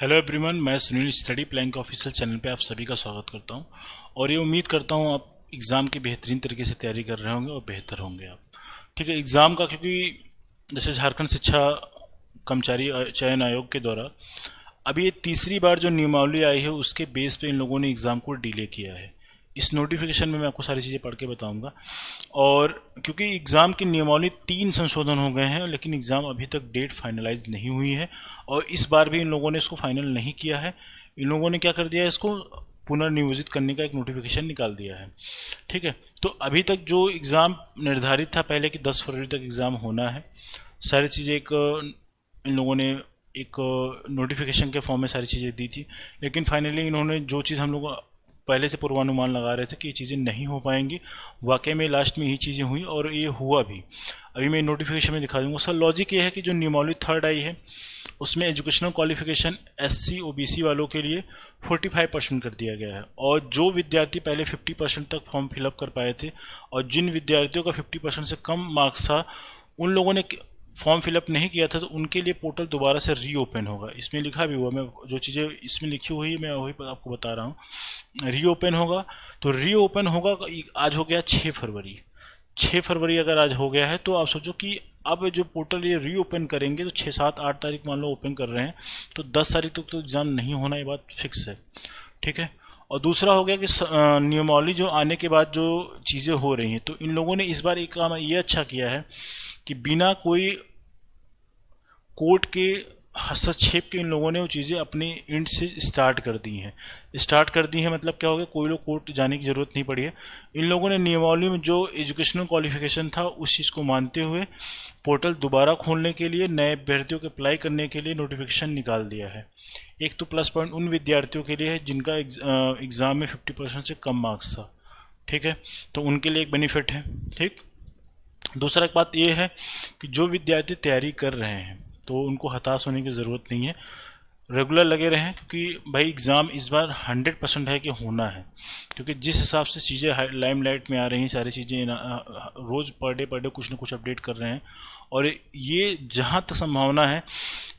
Hello everyone, मैं Sunil study plan के official channel पे आप सभी का स्वागत करता हूं और ये उम्मीद करता हूं आप एग्ज़ाम की बेहतरीन तरीके से तैयारी कर रहे होंगे और बेहतर होंगे आप। ठीक है, एग्ज़ाम का क्योंकि जैसे झारखंड शिक्षा कर्मचारी चयन आयोग के द्वारा अभी ये तीसरी बार जो नियमावली आई है उसके बेस पे इन लोगों ने एग्ज़ाम को डिले किया है। इस नोटिफिकेशन में मैं आपको सारी चीज़ें पढ़ के बताऊंगा। और क्योंकि एग्ज़ाम की नियमावली 3 संशोधन हो गए हैं लेकिन एग्ज़ाम अभी तक डेट फाइनलाइज नहीं हुई है और इस बार भी इन लोगों ने इसको फाइनल नहीं किया है। इन लोगों ने क्या कर दिया है, इसको पुनर्नियोजित करने का एक नोटिफिकेशन निकाल दिया है। ठीक है, तो अभी तक जो एग्ज़ाम निर्धारित था पहले कि 10 फरवरी तक एग्ज़ाम होना है, सारी चीज़ें एक इन लोगों ने एक नोटिफिकेशन के फॉर्म में सारी चीज़ें दी थी, लेकिन फाइनली इन्होंने जो चीज़ हम लोग पहले से पूर्वानुमान लगा रहे थे कि ये चीज़ें नहीं हो पाएंगी, वाकई में लास्ट में यही चीज़ें हुई और ये हुआ भी। अभी मैं नोटिफिकेशन में दिखा दूंगा। सर लॉजिक ये है कि जो नियमावली थर्ड आई है उसमें एजुकेशनल क्वालिफिकेशन एससी ओबीसी वालों के लिए 45% कर दिया गया है और जो विद्यार्थी पहले 50% तक फॉर्म फिलअप कर पाए थे और जिन विद्यार्थियों का 50% से कम मार्क्स था उन लोगों ने फॉर्म फिलअप नहीं किया था तो उनके लिए पोर्टल दोबारा से रीओपन होगा। इसमें लिखा भी हुआ, मैं जो चीज़ें इसमें लिखी हुई मैं वही आपको बता रहा हूँ। रीओपन होगा तो रीओपन होगा, आज हो गया 6 फरवरी। 6 फरवरी अगर आज हो गया है तो आप सोचो कि अब जो पोर्टल ये रीओपन करेंगे तो 6 7 8 तारीख मान लो ओपन कर रहे हैं तो 10 तारीख तक तो एग्ज़ाम नहीं होना, ये बात फिक्स है। ठीक है, और दूसरा हो गया कि नियमावली जो आने के बाद जो चीज़ें हो रही हैं तो इन लोगों ने इस बार एक काम ये अच्छा किया है कि बिना कोई कोर्ट के हस्तक्षेप के इन लोगों ने वो चीज़ें अपनी एंड से स्टार्ट कर दी हैं। मतलब क्या हो गया, कोई लोग कोर्ट जाने की ज़रूरत नहीं पड़ी है। इन लोगों ने नियमावली में जो एजुकेशनल क्वालिफिकेशन था उस चीज़ को मानते हुए पोर्टल दोबारा खोलने के लिए नए अभ्यर्थियों के अप्लाई करने के लिए नोटिफिकेशन निकाल दिया है। एक तो प्लस पॉइंट उन विद्यार्थियों के लिए है जिनका एग्ज़ाम में 50% से कम मार्क्स था। ठीक है, तो उनके लिए एक बेनिफिट है। ठीक, दूसरा एक बात यह है कि जो विद्यार्थी तैयारी कर रहे हैं तो उनको हताश होने की ज़रूरत नहीं है, रेगुलर लगे रहें क्योंकि भाई एग्ज़ाम इस बार 100% है कि होना है। क्योंकि जिस हिसाब से चीज़ें लाइमलाइट में आ रही हैं, सारी चीज़ें रोज़ पर डे कुछ ना कुछ अपडेट कर रहे हैं और ये जहाँ तक संभावना है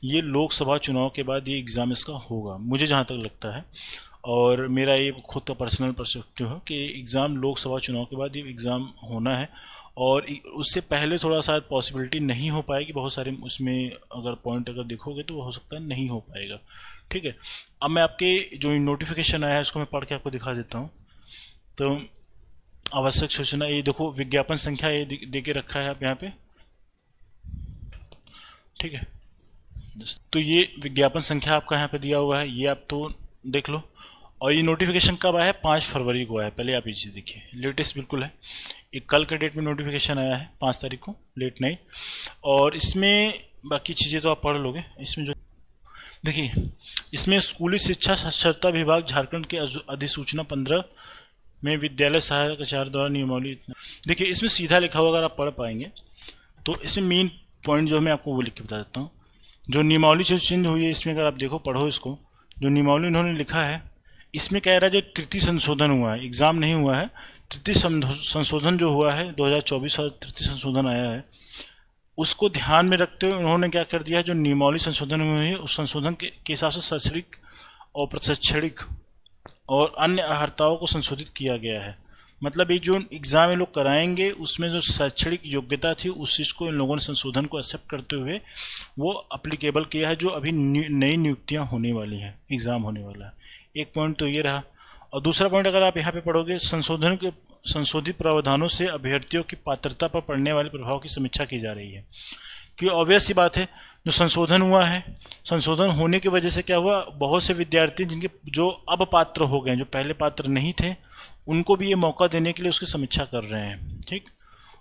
ये लोकसभा चुनाव के बाद ये एग्ज़ाम इसका होगा, मुझे जहाँ तक लगता है। और मेरा ये खुद का पर्सनल पर्सपेक्टिव है कि एग्ज़ाम लोकसभा चुनाव के बाद ये एग्ज़ाम होना है और उससे पहले थोड़ा सा पॉसिबिलिटी नहीं हो पाएगी। बहुत सारे उसमें अगर पॉइंट अगर देखोगे तो हो सकता है नहीं हो पाएगा। ठीक है, अब मैं आपके जो नोटिफिकेशन आया है उसको मैं पढ़ के आपको दिखा देता हूँ। तो आवश्यक सूचना ये देखो, विज्ञापन संख्या ये दे के रखा है आप यहाँ पे। ठीक है, तो ये विज्ञापन संख्या आपका यहाँ पे दिया हुआ है, ये आप तो देख लो। और ये नोटिफिकेशन कब आया है, 5 फरवरी को आया है। पहले आप ये चीज़ देखिए, लेटेस्ट बिल्कुल है। एक कल के डेट में नोटिफिकेशन आया है 5 तारीख को लेट नाइट। और इसमें बाकी चीज़ें तो आप पढ़ लोगे। इसमें जो देखिए, इसमें स्कूली शिक्षा साक्षरता विभाग झारखंड के अधिसूचना 15 में विद्यालय सहायक आचार्य द्वारा नियमावली। देखिए इसमें सीधा लिखा हुआ, अगर आप पढ़ पाएंगे तो इसमें मेन पॉइंट जो है मैं आपको वो लिख के बता देता हूँ। जो नियमावली चेंज हुई है इसमें अगर आप देखो, पढ़ो इसको। जो नियमावली इन्होंने लिखा है इसमें कह रहा है जो तृतीय संशोधन हुआ है, एग्ज़ाम नहीं हुआ है, तृतीय संशोधन जो हुआ है 2024 का तृतीय संशोधन आया है, उसको ध्यान में रखते हुए उन्होंने क्या कर दिया है, जो नियमावली संशोधन हुई है उस संशोधन के हिसाब से शैक्षणिक और प्रशिक्षणिक और अन्य अर्हताओं को संशोधित किया गया है। मतलब ये जो एग्ज़ाम ये लोग कराएंगे उसमें जो शैक्षणिक योग्यता थी उस चीज़ को इन लोगों ने संशोधन को एक्सेप्ट करते हुए वो अप्लीकेबल किया है जो अभी नई नियुक्तियां होने वाली हैं, एग्ज़ाम होने वाला है। एक पॉइंट तो ये रहा। और दूसरा पॉइंट अगर आप यहाँ पे पढ़ोगे, संशोधन के संशोधित प्रावधानों से अभ्यर्थियों की पात्रता पर पड़ने वाले प्रभाव की समीक्षा की जा रही है। कि ऑब्वियस सी बात है, जो संशोधन हुआ है, संशोधन होने की वजह से क्या हुआ, बहुत से विद्यार्थी जिनके जो अब पात्र हो गए, जो पहले पात्र नहीं थे, उनको भी ये मौका देने के लिए उसकी समीक्षा कर रहे हैं। ठीक,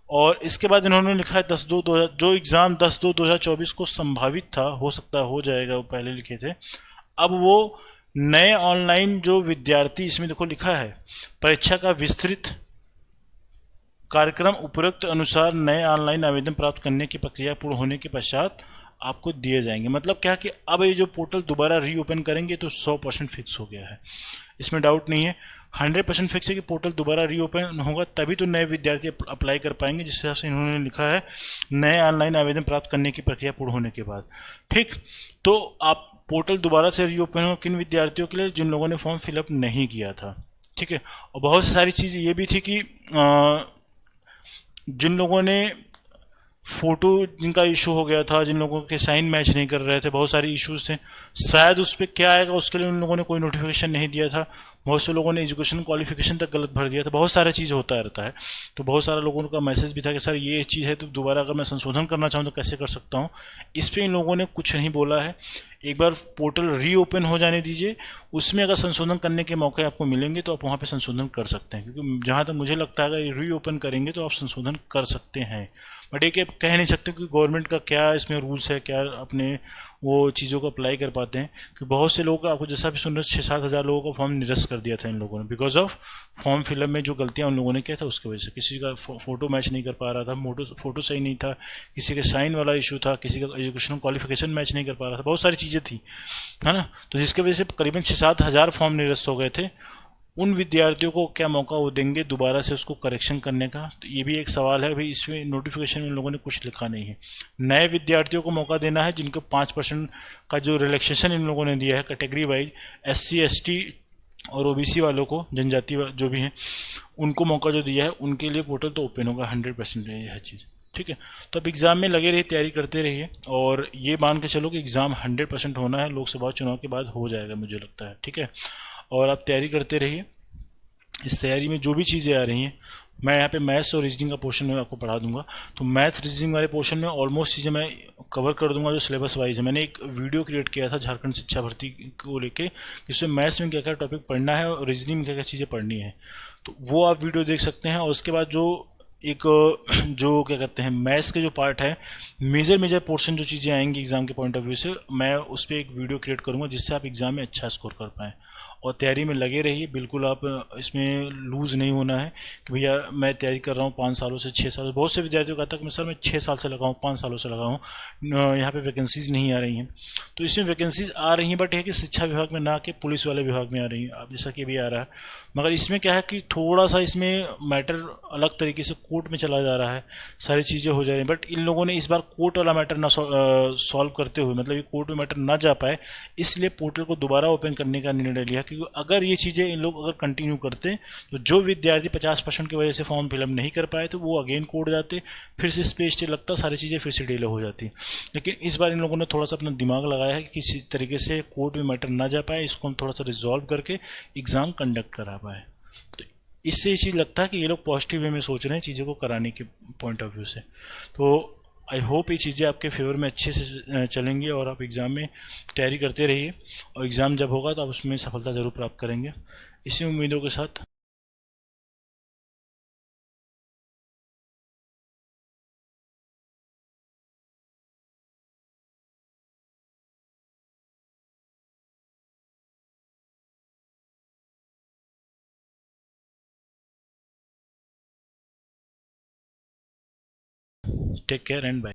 और इसके बाद इन्होंने लिखा है 10/2 जो एग्ज़ाम 10/2/2024 को संभावित था, हो सकता हो जाएगा, वो पहले लिखे थे, अब वो नए ऑनलाइन जो विद्यार्थी, इसमें देखो लिखा है परीक्षा का विस्तृत कार्यक्रम उपरोक्त अनुसार नए ऑनलाइन आवेदन प्राप्त करने की प्रक्रिया पूर्ण होने के पश्चात आपको दिए जाएंगे। मतलब क्या कि अब ये जो पोर्टल दोबारा रीओपन करेंगे तो 100% फिक्स हो गया है, इसमें डाउट नहीं है। 100% फिक्स है कि पोर्टल दोबारा रीओपन होगा तभी तो नए विद्यार्थी अप्लाई कर पाएंगे, जिस हिसाब से इन्होंने लिखा है नए ऑनलाइन आवेदन प्राप्त करने की प्रक्रिया पूर्ण होने के बाद। ठीक, तो आप पोर्टल दोबारा से रीओपन होगा किन विद्यार्थियों के लिए, जिन लोगों ने फॉर्म फिलअप नहीं किया था। ठीक है, और बहुत सी सारी चीज़ ये भी थी कि जिन लोगों ने फोटो, जिनका इशू हो गया था, जिन लोगों के साइन मैच नहीं कर रहे थे, बहुत सारे इश्यूज थे, शायद उस पर क्या आएगा उसके लिए उन लोगों ने कोई नोटिफिकेशन नहीं दिया था। बहुत से लोगों ने एजुकेशन क्वालिफिकेशन तक गलत भर दिया था। बहुत सारी चीज़ होता रहता है। तो बहुत सारे लोगों का मैसेज भी था कि सर ये चीज़ है तो दोबारा अगर मैं संशोधन करना चाहूँ तो कैसे कर सकता हूँ। इस पर इन लोगों ने कुछ नहीं बोला है। एक बार पोर्टल रीओपन हो जाने दीजिए, उसमें अगर संशोधन करने के मौके आपको मिलेंगे तो आप वहाँ पे संशोधन कर सकते हैं, क्योंकि जहाँ तक मुझे लगता है अगर रीओपन करेंगे तो आप संशोधन कर सकते हैं। बट एक कह नहीं सकते कि गवर्नमेंट का क्या इसमें रूल्स है, क्या अपने वो चीज़ों को अप्लाई कर पाते हैं। कि बहुत से लोग, आपको जैसा भी सुन रहे, 6-7 हज़ार लोगों का फॉर्म निरस्त कर दिया था इन लोगों ने, बिकॉज ऑफ फॉर्म फिलअप में जो गलतियां उन लोगों ने किया था उसकी वजह से। किसी का फोटो मैच नहीं कर पा रहा था, फोटो सही नहीं था, किसी के साइन वाला इशू था, किसी का एजुकेशन क्वालिफिकेशन मैच नहीं कर पा रहा था, बहुत सारी चीज़ें थी, है ना। तो जिसकी वजह से करीबन 6-7 हज़ार फॉर्म निरस्त हो गए थे। उन विद्यार्थियों को क्या मौका वो देंगे दोबारा से उसको करेक्शन करने का, तो ये भी एक सवाल है भाई। इसमें नोटिफिकेशन में उन लोगों ने कुछ लिखा नहीं है। नए विद्यार्थियों को मौका देना है जिनको 5% का जो रिलैक्सेशन इन लोगों ने दिया है कैटेगरी वाइज, SC ST और OBC वालों को, जनजाति जो भी हैं उनको मौका जो दिया है, उनके लिए पोर्टल तो ओपन होगा 100% है चीज़। ठीक है, तो अब एग्ज़ाम में लगे रहिए, तैयारी करते रहिए, और ये मान के चलो कि एग्ज़ाम 100% होना है, लोकसभा चुनाव के बाद हो जाएगा मुझे लगता है। ठीक है, और आप तैयारी करते रहिए। इस तैयारी में जो भी चीज़ें आ रही हैं, मैं यहाँ पे मैथ्स और रीजनिंग का पोर्शन में आपको पढ़ा दूंगा। तो मैथ रीजनिंग वाले पोर्शन में ऑलमोस्ट चीज़ें मैं कवर कर दूंगा जो सिलेबस वाइज है। मैंने एक वीडियो क्रिएट किया था झारखंड शिक्षा भर्ती को लेके, जिसमें मैथ्स में क्या क्या टॉपिक पढ़ना है और रीजनिंग में क्या क्या चीज़ें पढ़नी है, तो वो आप वीडियो देख सकते हैं। और उसके बाद जो एक जो क्या कहते हैं मैथ्स के जो पार्ट है, मेजर मेजर पोर्शन जो चीज़ें आएंगी एग्जाम के पॉइंट ऑफ व्यू से, मैं उस पर एक वीडियो क्रिएट करूँगा जिससे आप एग्जाम में अच्छा स्कोर कर पाएँ। और तैयारी में लगे रहिए, बिल्कुल आप इसमें लूज़ नहीं होना है कि भैया मैं तैयारी कर रहा हूँ 5 सालों से 6 साल। बहुत से विद्यार्थियों का कहता है कि मैं सर मैं 6 साल से लगा हूँ, 5 सालों से लगा हूँ, यहाँ पे वैकेंसीज नहीं आ रही हैं। तो इसमें वैकेंसीज आ रही हैं, बट है कि शिक्षा विभाग में ना, कि पुलिस वाले विभाग में आ रही हैं, अब जैसा कि अभी आ रहा है। मगर इसमें क्या है कि थोड़ा सा इसमें मैटर अलग तरीके से कोर्ट में चला जा रहा है, सारी चीज़ें हो जा रही हैं। बट इन लोगों ने इस बार कोर्ट वाला मैटर ना सॉल्व करते हुए, मतलब ये कोर्ट में मैटर ना जा पाए, इसलिए पोर्टल को दोबारा ओपन करने का निर्णय लिया। क्योंकि अगर ये चीज़ें इन लोग अगर कंटिन्यू करते तो जो विद्यार्थी 50% की वजह से फॉर्म फिलअप नहीं कर पाए तो वो अगेन कोर्ट जाते, फिर से स्पेस स्टे लगता, सारी चीज़ें फिर से डिले हो जाती। लेकिन इस बार इन लोगों ने थोड़ा सा अपना दिमाग लगाया है कि किसी तरीके से कोर्ट में मैटर ना जा पाए, इसको हम थोड़ा सा रिजॉल्व करके एग्ज़ाम कंडक्ट करा पाए। तो इससे ये चीज़ लगता है कि ये लोग पॉजिटिव वे में सोच रहे हैं चीज़ों को कराने के पॉइंट ऑफ व्यू से। तो आई होप ये चीज़ें आपके फेवर में अच्छे से चलेंगी और आप एग्ज़ाम में तैयारी करते रहिए, और एग्ज़ाम जब होगा तो आप उसमें सफलता ज़रूर प्राप्त करेंगे। इसी उम्मीदों के साथ टेक केयर एंड बाय।